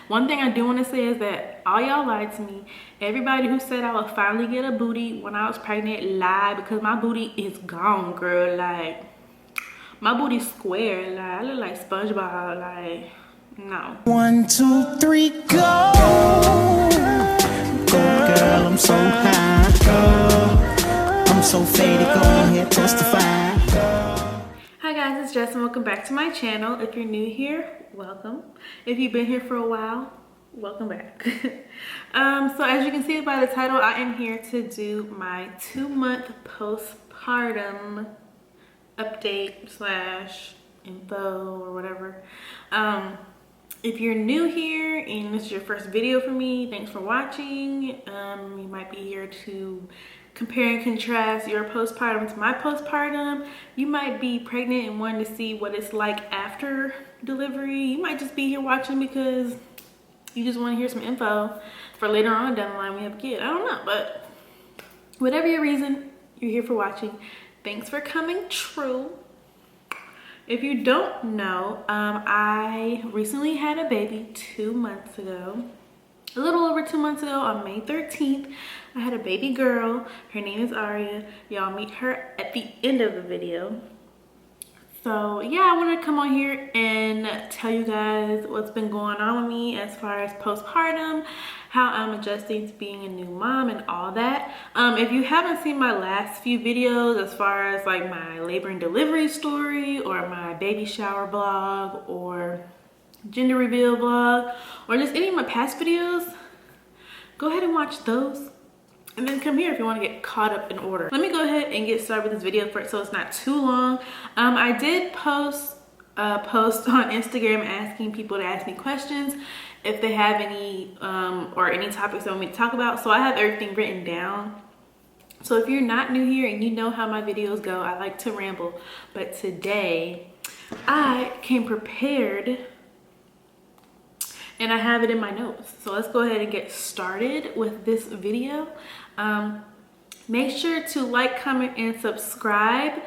One thing I do want to say is that all y'all lied to me. Everybody who said I would finally get a booty when I was pregnant lied, because my booty is gone, girl. Like, my booty's square. Like, I look like SpongeBob. Like, no. 1, 2, 3, go! Go, girl, I'm so high. Go. I'm so faded, go ahead, testify. Hi guys, it's Jess and welcome back to my channel. If you're new here, welcome. If you've been here for a while, welcome back. So as you can see by the title, I am here to do my 2-month postpartum update slash info or whatever. If you're new here and this is your first video for me, thanks for watching. You might be here to compare and contrast your postpartum to my postpartum. You might be pregnant and wanting to see what it's like after delivery. You might just be here watching because you just want to hear some info for later on down the line when we have a kid. I don't know, but whatever your reason, you're here for watching. Thanks for coming true. If you don't know, I recently had a baby 2 months ago. A little over 2 months ago, on May 13th, I had a baby girl. Her name is Aria. Y'all meet her at the end of the video. So yeah, I wanted to come on here and tell you guys what's been going on with me as far as postpartum, how I'm adjusting to being a new mom and all that. If you haven't seen my last few videos as far as like my labor and delivery story or my baby shower vlog or gender reveal vlog or just any of my past videos, go ahead and watch those and then come here if you want to get caught up in order. Let me go ahead and get started with this video first so it's not too long. I did post a post on Instagram asking people to ask me questions if they have any or any topics they want me to talk about. So I have everything written down. So if you're not new here and you know how my videos go, I like to ramble, but today I came prepared and I have it in my notes. So let's go ahead and get started with this video. Make sure to like, comment, and subscribe.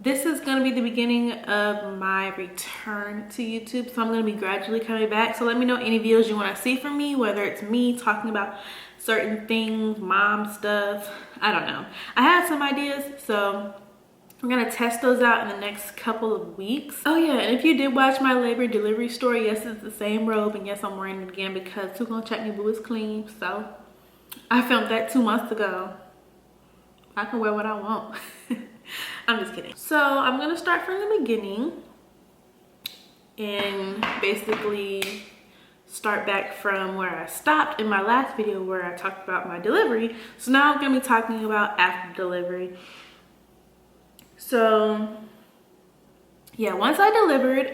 This is gonna be the beginning of my return to YouTube. So I'm gonna be gradually coming back. So let me know any videos you wanna see from me, whether it's me talking about certain things, mom stuff, I don't know. I have some ideas, so I'm gonna test those out in the next couple of weeks. Oh yeah, and if you did watch my labor and delivery story, yes, it's the same robe, and yes, I'm wearing it again because who gonna check me boo is clean. So I filmed that 2 months ago. I can wear what I want. I'm just kidding. So I'm gonna start from the beginning and basically start back from where I stopped in my last video where I talked about my delivery. So now I'm gonna be talking about after delivery. So yeah, once I delivered,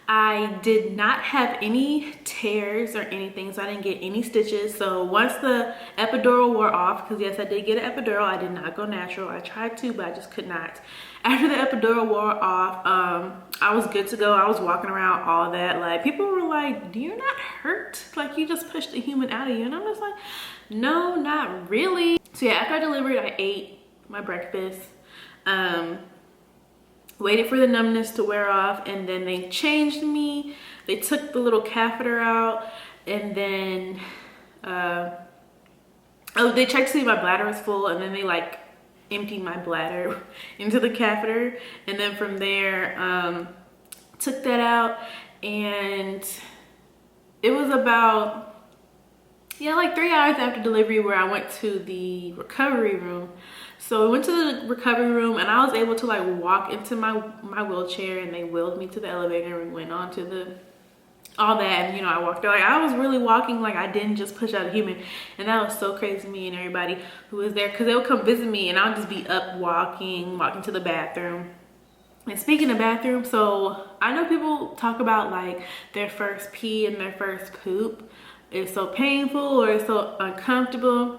I did not have any tears or anything, so I didn't get any stitches. So once the epidural wore off, because yes, I did get an epidural, I did not go natural. I tried to, but I just could not. After the epidural wore off, I was good to go. I was walking around, all that. Like, people were like, do you not hurt? Like, you just pushed a human out of you. And I'm just like, no, not really. So yeah, after I delivered, I ate my breakfast. Waited for the numbness to wear off, and then they changed me. They took the little catheter out, and then they checked to see if my bladder was full, and then they like emptied my bladder into the catheter, and then from there took that out. And it was about, yeah, like 3 hours after delivery where I went to the recovery room. So we went to the recovery room and I was able to like walk into my wheelchair, and they wheeled me to the elevator and went on to the all that. And you know, I walked out like I was really walking, like I didn't just push out a human. And that was so crazy to me and everybody who was there, because they would come visit me and I'll just be up walking to the bathroom. And speaking of bathroom, so I know people talk about like their first pee and their first poop is so painful or it's so uncomfortable.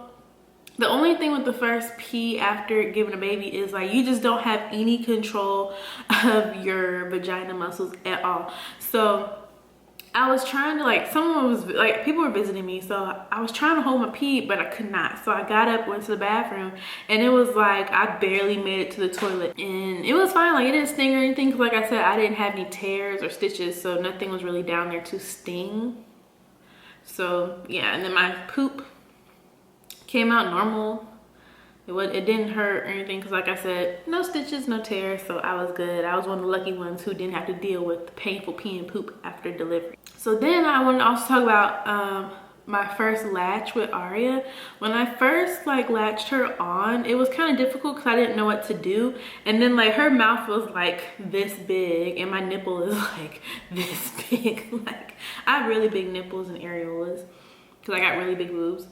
The only thing with the first pee after giving a baby is like you just don't have any control of your vagina muscles at all. So I was trying to, like, someone was, like, people were visiting me, so I was trying to hold my pee, but I could not. So I got up, went to the bathroom, and it was like I barely made it to the toilet. And it was fine, like, it didn't sting or anything, because like I said, I didn't have any tears or stitches, so nothing was really down there to sting. So yeah, and then my poop came out normal. It didn't hurt or anything, because like I said, no stitches, no tears, so I was good. I was one of the lucky ones who didn't have to deal with the painful pee and poop after delivery. So then I want to also talk about my first latch with Aria. When I first like latched her on, it was kind of difficult because I didn't know what to do. And then like her mouth was like this big and my nipple is like this big. Like I have really big nipples and areolas because I got really big boobs.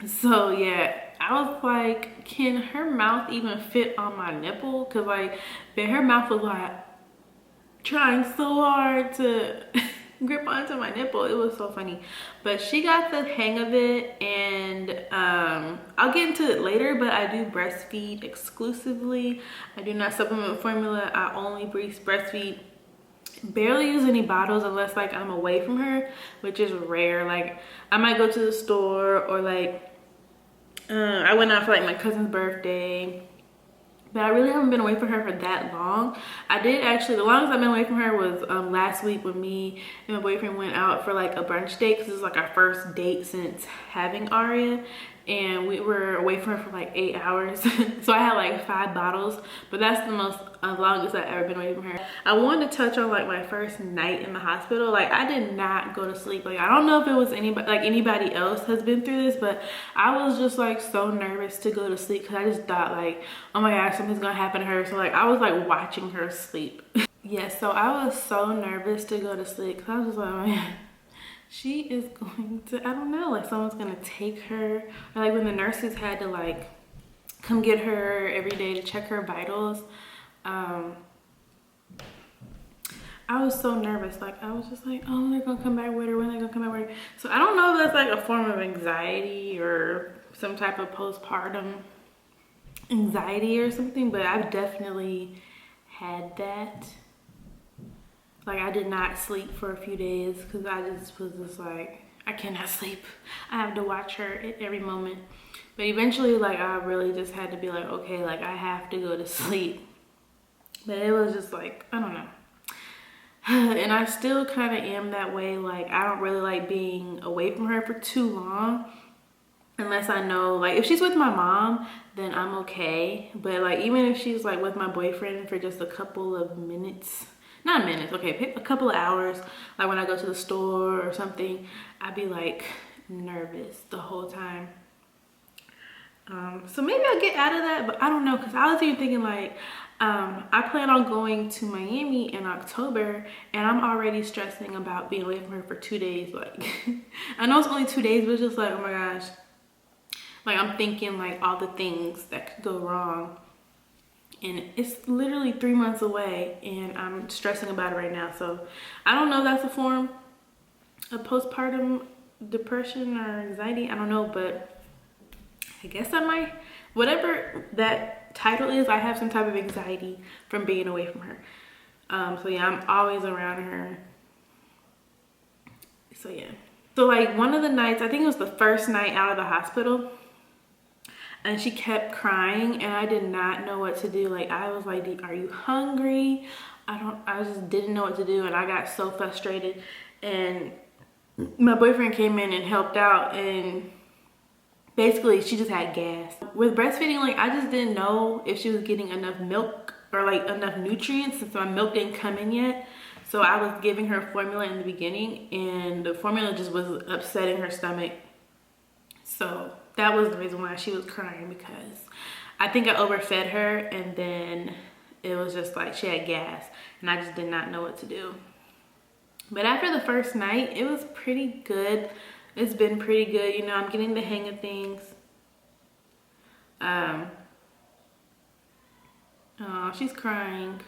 So yeah, I was like, can her mouth even fit on my nipple? Because like, her mouth was like trying so hard to grip onto my nipple. It was so funny, but she got the hang of it. And I'll get into it later, but I do breastfeed exclusively. I do not supplement formula. I only breastfeed. Barely use any bottles unless like I'm away from her, which is rare. Like I might go to the store, or like I went out for like my cousin's birthday, but I really haven't been away from her for that long. I did actually, the longest I've been away from her was last week when me and my boyfriend went out for like a brunch date, because this is like our first date since having Aria, and we were away from her for like 8 hours. So I had like 5 bottles, but that's the most longest I've ever been away from her. I wanted to touch on like my first night in the hospital. Like I did not go to sleep. Like I don't know if it was anybody else has been through this, but I was just like so nervous to go to sleep, because I just thought like, oh my gosh, something's gonna happen to her. So like I was like watching her sleep. Yeah, so I was so nervous to go to sleep, because I was just like, oh man, she is going to, I don't know, like someone's gonna take her. Or like when the nurses had to like come get her every day to check her vitals. I was so nervous. Like I was just like, oh, they're gonna come back with her, when they're gonna come back with her. So I don't know if that's like a form of anxiety or some type of postpartum anxiety or something, but I've definitely had that. Like I did not sleep for a few days because I just was just like, I cannot sleep. I have to watch her at every moment. But eventually like I really just had to be like, okay, like I have to go to sleep. But it was just like, I don't know. And I still kind of am that way. Like I don't really like being away from her for too long, unless I know, like if she's with my mom, then I'm okay. But like even if she's like with my boyfriend for just a couple of minutes, not minutes, okay, a couple of hours, like when I go to the store or something, I'd be like nervous the whole time. So maybe I'll get out of that, but I don't know, because I was even thinking like, I plan on going to Miami in October, and I'm already stressing about being away from her for 2 days. Like, I know it's only 2 days, but it's just like, oh my gosh. Like, I'm thinking like all the things that could go wrong. And it's literally 3 months away, and I'm stressing about it right now. So I don't know if that's a form of postpartum depression or anxiety. I don't know, but I guess I might. Whatever that title is, I have some type of anxiety from being away from her. So yeah, I'm always around her. So yeah. So like one of the nights, I think it was the first night out of the hospital, and she kept crying, and I did not know what to do. Like I was like, are you hungry? I just didn't know what to do, and I got so frustrated. And my boyfriend came in and helped out, and basically she just had gas. With breastfeeding, like I just didn't know if she was getting enough milk or like enough nutrients, since my milk didn't come in yet. So I was giving her formula in the beginning, and the formula just was upsetting her stomach. So that was the reason why she was crying, because I think I overfed her, and then it was just like she had gas, and I just did not know what to do. But after the first night, it was pretty good. It's been pretty good. You know, I'm getting the hang of things. Oh, she's crying.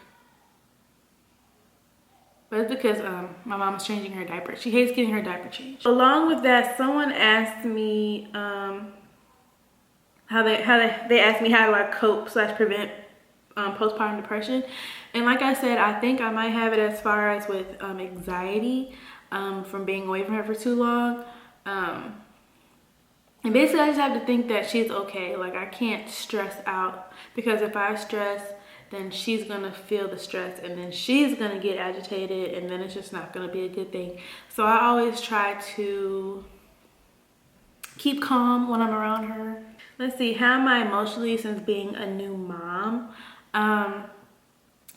But it's because my mom's changing her diaper. She hates getting her diaper changed. Along with that, someone asked me how they asked me how do I cope / prevent postpartum depression. And like I said, I think I might have it as far as with anxiety. from being away from her for too long. And basically I just have to think that she's okay. Like, I can't stress out, because if I stress, then she's gonna feel the stress, and then she's gonna get agitated, and then it's just not gonna be a good thing. So I always try to keep calm when I'm around her. Let's see, how am I emotionally since being a new mom? I'm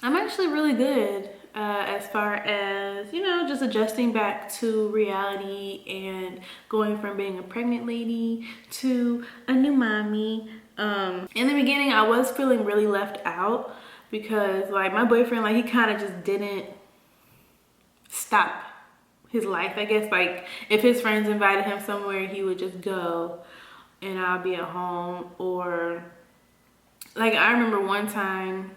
actually really good as far as, you know, just adjusting back to reality and going from being a pregnant lady to a new mommy. In the beginning, I was feeling really left out, because like my boyfriend, like, he kind of just didn't stop his life, I guess. Like, if his friends invited him somewhere, he would just go and I'll be at home. Or like, I remember one time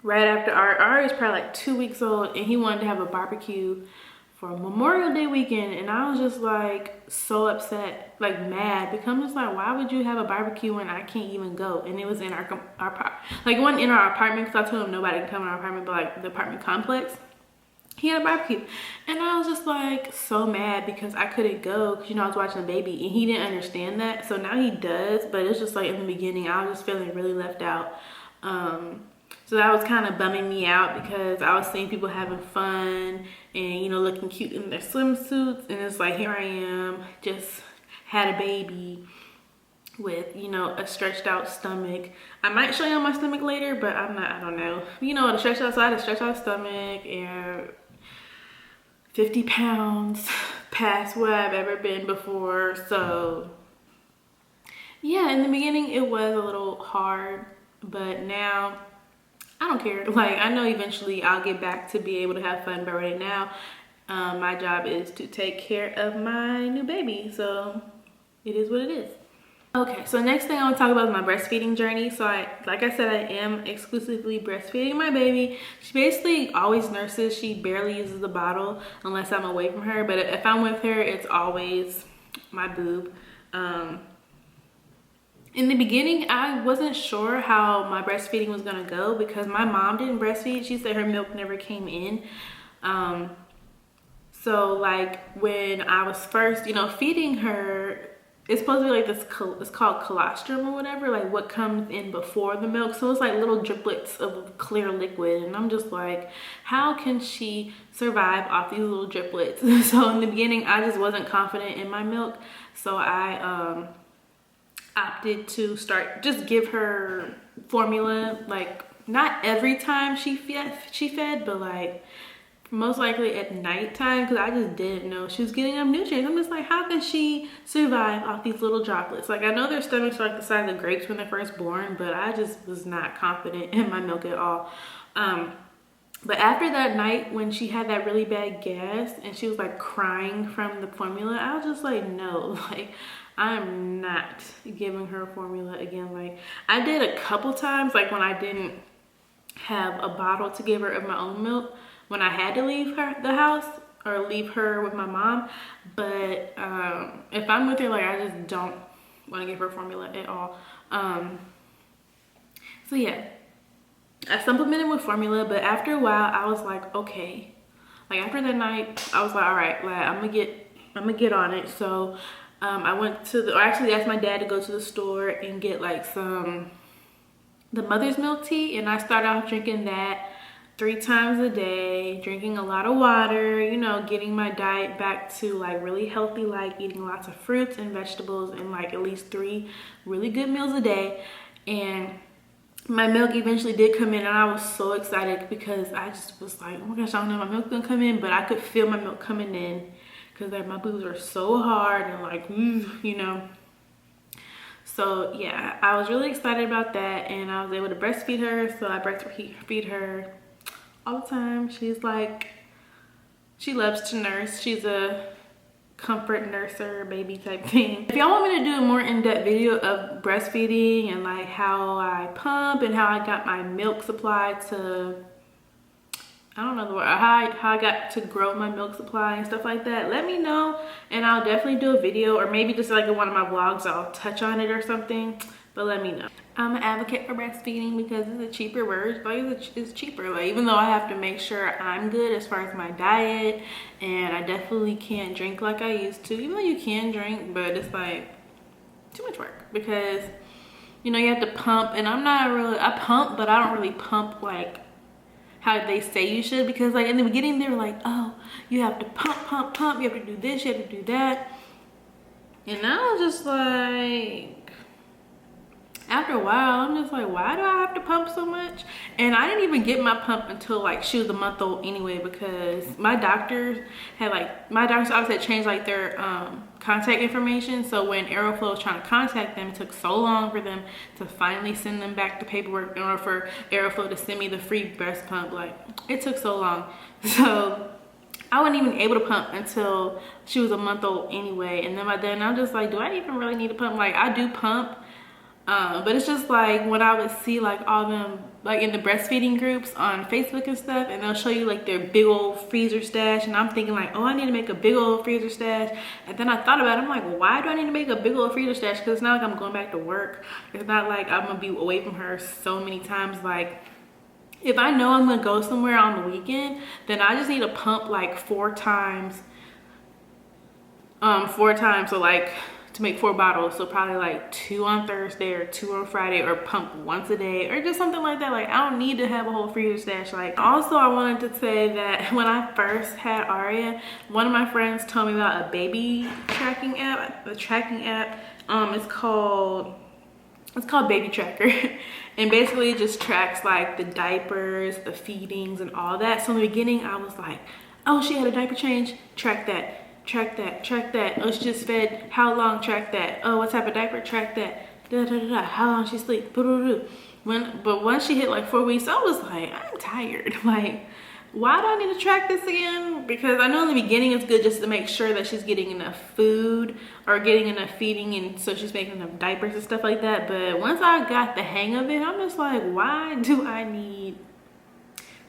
right after Aria was probably like 2 weeks old, and he wanted to have a barbecue for Memorial Day weekend, and I was just like so upset, like mad, because I'm just like, why would you have a barbecue when I can't even go? And it was in our like, it wasn't in our apartment, because I told him nobody can come in our apartment, but like the apartment complex, he had a barbecue. And I was just like so mad because I couldn't go, because, you know, I was watching the baby, and he didn't understand that. So now he does, but it's just like in the beginning I was just feeling really left out. So that was kind of bumming me out, because I was seeing people having fun and, you know, looking cute in their swimsuits, and it's like, here I am, just had a baby with, you know, a stretched out stomach. I might show you my stomach later, but I'm not, I don't know. You know, the stretched out, so I had a stretched out stomach, and 50 pounds past where I've ever been before. So yeah, in the beginning it was a little hard, but now I don't care. Like, I know eventually I'll get back to be able to have fun, but right now my job is to take care of my new baby, so it is what it is. Okay, so next thing I want to talk about is my breastfeeding journey. So like I said, I am exclusively breastfeeding my baby. She basically always nurses. She barely uses the bottle unless I'm away from her, but if I'm with her, it's always my boob. In the beginning, I wasn't sure how my breastfeeding was gonna go, because my mom didn't breastfeed. She said her milk never came in. So like, when I was first, you know, feeding her, it's supposed to be like this, it's called colostrum or whatever, like what comes in before the milk. So it's like little driplets of clear liquid, and I'm just like, how can she survive off these little driplets? So in the beginning, I just wasn't confident in my milk, so I opted to just give her formula, like not every time she fed, but like most likely at nighttime, because I just didn't know she was getting enough nutrients. I'm just like, how can she survive off these little droplets? Like, I know their stomachs are like the size of grapes when they're first born, but I just was not confident in my milk at all. But after that night when she had that really bad gas and she was like crying from the formula, I was just like, no, like, I'm not giving her formula again. Like, I did a couple times, like when I didn't have a bottle to give her of my own milk, when I had to leave the house or leave her with my mom. But if I'm with her, like, I just don't want to give her formula at all. So yeah, I supplemented with formula, but after a while I was like, okay, like after that night I was like, all right, like I'm gonna get on it. So I went to or actually asked my dad to go to the store and get like the mother's milk tea, and I started off drinking that 3 times a day, drinking a lot of water, you know, getting my diet back to like really healthy, like eating lots of fruits and vegetables and like at least 3 really good meals a day. And my milk eventually did come in, and I was so excited because I just was like, oh my gosh, I don't know if my milk's gonna come in, but I could feel my milk coming in because like my boobs were so hard and like, you know. So yeah, I was really excited about that, and I was able to breastfeed her. So I breastfeed her all the time. She's like, she loves to nurse. She's a comfort nurser baby type thing. If y'all want me to do a more in-depth video of breastfeeding and like how I pump and how I got my milk supply to, I don't know the word, how I got to grow my milk supply and stuff like that, let me know, and I'll definitely do a video, or maybe just like in one of my vlogs I'll touch on it or something. but let me know. I'm an advocate for breastfeeding because it's a cheaper version. Like it's cheaper. Like even though I have to make sure I'm good as far as my diet, and I definitely can't drink like I used to. Even though you can drink, but it's like too much work because you know you have to pump, and I pump, but I don't really pump like how they say you should, because like in the beginning they were like, oh, you have to pump, you have to do this, you have to do that, and I was just like, after a while, I'm just like, why do I have to pump so much? And I didn't even get my pump until like she was a month old anyway, because my doctors office had changed like their contact information. So when Aeroflow was trying to contact them, it took so long for them to finally send them back the paperwork in order for Aeroflow to send me the free breast pump. Like it took so long. So I wasn't even able to pump until she was a month old anyway. And then by then I'm just like, do I even really need to pump? Like I do pump. But it's just like when I would see like all them like in the breastfeeding groups on Facebook and stuff, and they'll show you like their big old freezer stash, and I'm thinking like, oh, I need to make a big old freezer stash. And then I thought about it, I'm like, well, why do I need to make a big old freezer stash? Because it's not like I'm going back to work. It's not like I'm gonna be away from her so many times. Like if I know I'm gonna go somewhere on the weekend, then I just need to pump like 4 times. 4 times, so like to make 4 bottles, so probably like 2 on Thursday or 2 on Friday, or pump once a day or just something like that. Like I don't need to have a whole freezer stash. Like also I wanted to say that when I first had Aria, one of my friends told me about a baby tracking app. The tracking app it's called Baby Tracker. And basically it just tracks like the diapers, the feedings, and all that. So in the beginning I was like, oh, she had a diaper change, track that. Oh, she just fed, how long, track that. Oh, what type of diaper, track that. How long she sleep. But once she hit like 4 weeks, I was like, I'm tired. Like, why do I need to track this again? Because I know in the beginning it's good just to make sure that she's getting enough food or getting enough feeding, and so she's making enough diapers and stuff like that. But once I got the hang of it, I'm just like, why do I need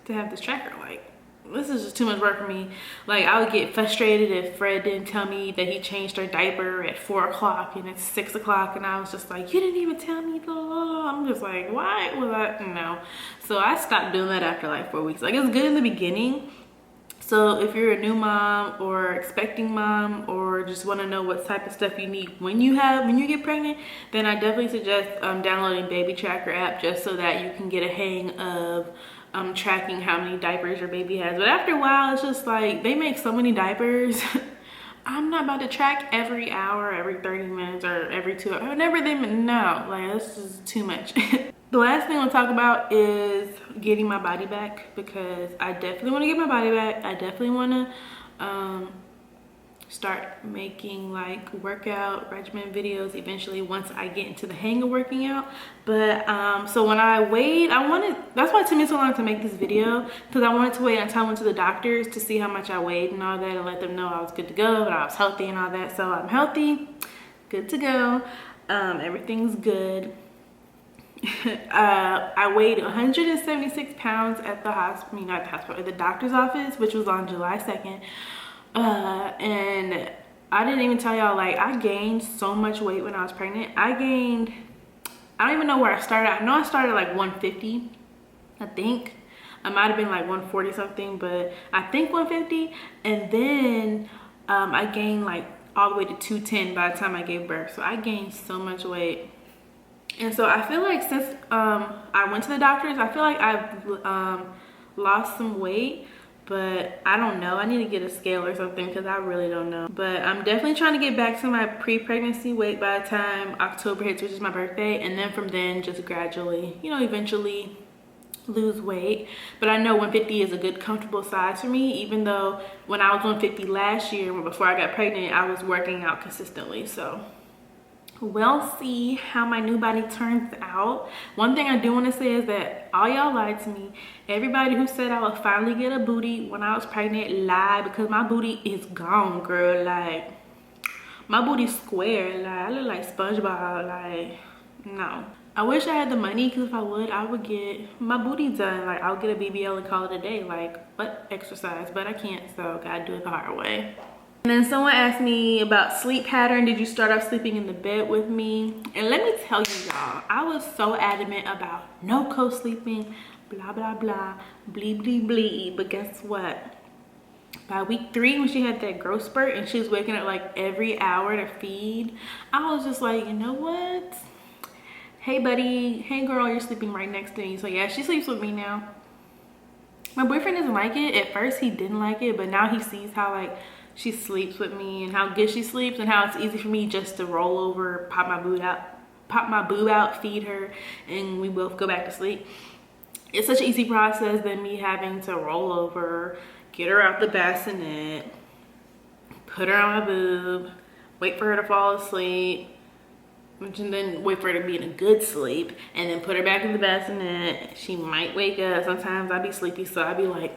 to have this tracker? Like, this is just too much work for me. Like I would get frustrated if Fred didn't tell me that he changed her diaper at 4 o'clock and it's 6 o'clock, and I was just like, you didn't even tell me. I'm just like, why was I? No. So I stopped doing that after like 4 weeks. Like it's good in the beginning. So if you're a new mom or expecting mom, or just want to know what type of stuff you need when you get pregnant, then I definitely suggest downloading Baby Tracker app, just so that you can get a hang of tracking how many diapers your baby has. But after a while, it's just like they make so many diapers. I'm not about to track every hour, every 30 minutes, or every 2 hours, whenever they, no, like this is too much. The last thing I want to talk about is getting my body back, because I definitely want to get my body back. I definitely want to start making like workout regimen videos eventually once I get into the hang of working out. But so when I weighed, that's why it took me so long to make this video, because I wanted to wait until I went to the doctors to see how much I weighed and all that, and let them know I was good to go, and I was healthy and all that. So I'm healthy, good to go, everything's good. I weighed 176 pounds at the hospital, not the hospital, at the doctor's office, which was on July 2nd. And I didn't even tell y'all, like I gained so much weight when I was pregnant. I don't even know where I started. I know I started like 150, I think. I might have been like 140 something, but I think 150. And then I gained like all the way to 210 by the time I gave birth. So I gained so much weight. And so I feel like since I went to the doctors, I feel like I've lost some weight. But I don't know, I need to get a scale or something, because I really don't know. But I'm definitely trying to get back to my pre-pregnancy weight by the time October hits, which is my birthday. And then from then, just gradually, you know, eventually lose weight. But I know 150 is a good comfortable size for me, even though when I was 150 last year, before I got pregnant, I was working out consistently. So we'll see how my new body turns out. One thing I do want to say is that all y'all lied to me. Everybody who said I would finally get a booty when I was pregnant lied, because my booty is gone, girl. Like my booty's square. Like I look like SpongeBob. Like no. I wish I had the money, because if I would get my booty done. Like I'll get a BBL and call it a day, like butt exercise, but I can't, so gotta do it the hard way. And then someone asked me about sleep pattern. Did you start off sleeping in the bed with me? And let me tell you, y'all, I was so adamant about no co-sleeping, blah, blah, blah, blee, blee, blee. But guess what? By week 3, when she had that growth spurt and she was waking up like every hour to feed, I was just like, you know what? Hey, buddy. Hey, girl, you're sleeping right next to me. So yeah, she sleeps with me now. My boyfriend doesn't like it. At first, he didn't like it, but now he sees how like she sleeps with me and how good she sleeps and how it's easy for me just to roll over, pop my boob out, feed her, and we both go back to sleep. It's such an easy process than me having to roll over, get her out the bassinet, put her on my boob, wait for her to fall asleep, and then wait for her to be in a good sleep, and then put her back in the bassinet. She might wake up. Sometimes I'll be sleepy, so I'll be like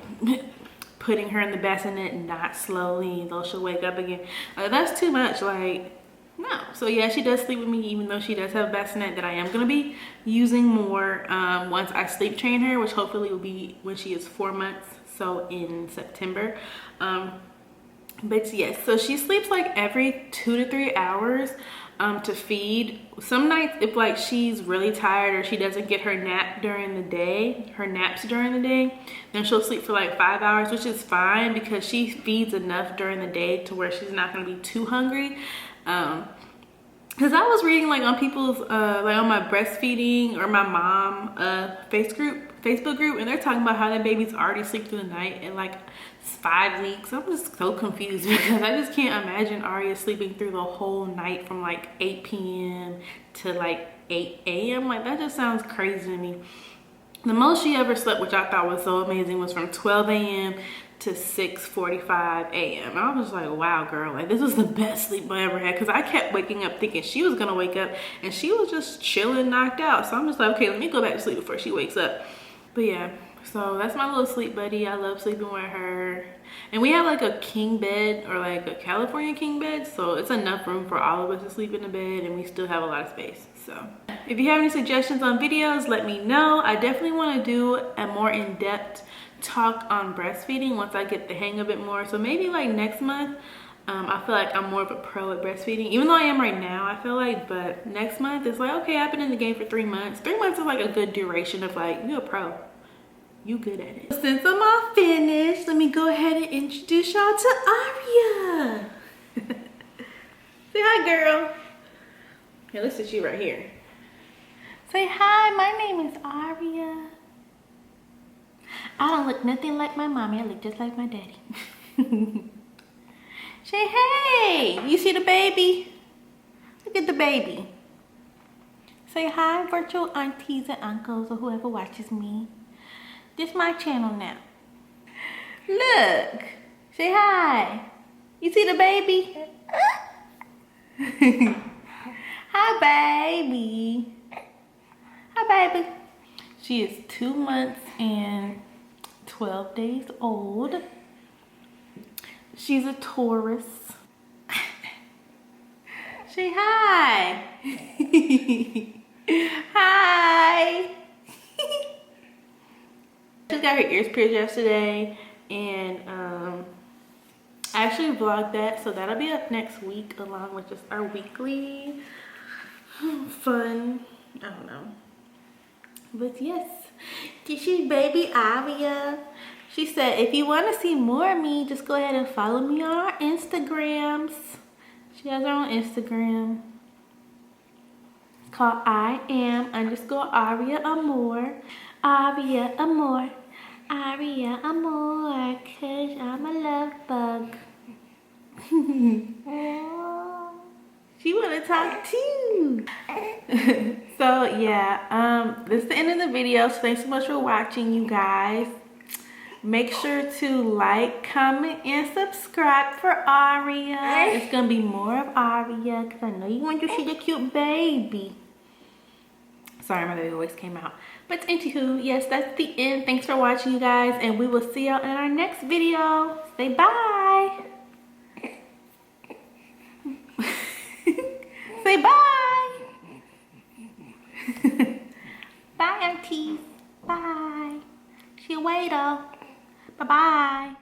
putting her in the bassinet, not slowly, though she'll wake up again. That's too much, like, no. So yeah, she does sleep with me, even though she does have a bassinet that I am gonna be using more once I sleep train her, which hopefully will be when she is 4 months, so in September. But yes, so she sleeps like every 2 to 3 hours to feed. Some nights, if like she's really tired or she doesn't get her naps during the day, then she'll sleep for like 5 hours, which is fine because she feeds enough during the day to where she's not going to be too hungry. Because I was reading like on people's like on my breastfeeding or my mom Facebook group, and they're talking about how their babies already sleep through the night at like 5 weeks. I'm just so confused because I just can't imagine Aria sleeping through the whole night from like 8 p.m. to like 8 a.m. Like that just sounds crazy to me. The most she ever slept, which I thought was so amazing, was from 12 a.m. to 6:45 a.m. I was like, wow, girl, like this was the best sleep I ever had, because I kept waking up thinking she was gonna wake up and she was just chilling, knocked out. So I'm just like, okay, let me go back to sleep before she wakes up. But yeah, so that's my little sleep buddy. I love sleeping with her. And we have like a king bed, or like a California king bed, so it's enough room for all of us to sleep in the bed, and we still have a lot of space. So if you have any suggestions on videos, let me know. I definitely want to do a more in-depth talk on breastfeeding once I get the hang of it more. So maybe like next month. I feel like I'm more of a pro at breastfeeding, even though I am right now, I feel like. But next month it's like, okay, I've been in the game for 3 months. 3 months is like a good duration of like, you're a pro, you good at it. Since I'm all finished, let me go ahead and introduce y'all to Aria. Say hi, girl. Here, let's sit you right here. Say hi, my name is Aria. I don't look nothing like my mommy, I look just like my daddy. Say hey, you see the baby? Look at the baby. Say hi, virtual aunties and uncles or whoever watches me. This is my channel now. Look, say hi. You see the baby? Hi, baby. Hi, baby. She is 2 months and 12 days old. She's a Taurus. Say hi. Hi. She got her ears pierced yesterday, and I actually vlogged that, so that'll be up next week along with just our weekly fun, I don't know. But yes, this is baby Aria. She said, if you want to see more of me, just go ahead and follow me on our Instagrams. She has her own Instagram. It's called I am_Aria Amor. Aria Amor. Aria Amor. Cause I'm a love bug. She wanna talk too. So yeah, this is the end of the video. So thanks so much for watching, you guys. Make sure to like, comment, and subscribe for Aria. It's gonna be more of Aria because I know you want to see the cute baby. Sorry, my baby voice came out. But anywho, yes, that's the end. Thanks for watching, you guys, and we will see y'all in our next video. Say bye. Say bye. Bye, aunties. Bye. See you later. Bye-bye.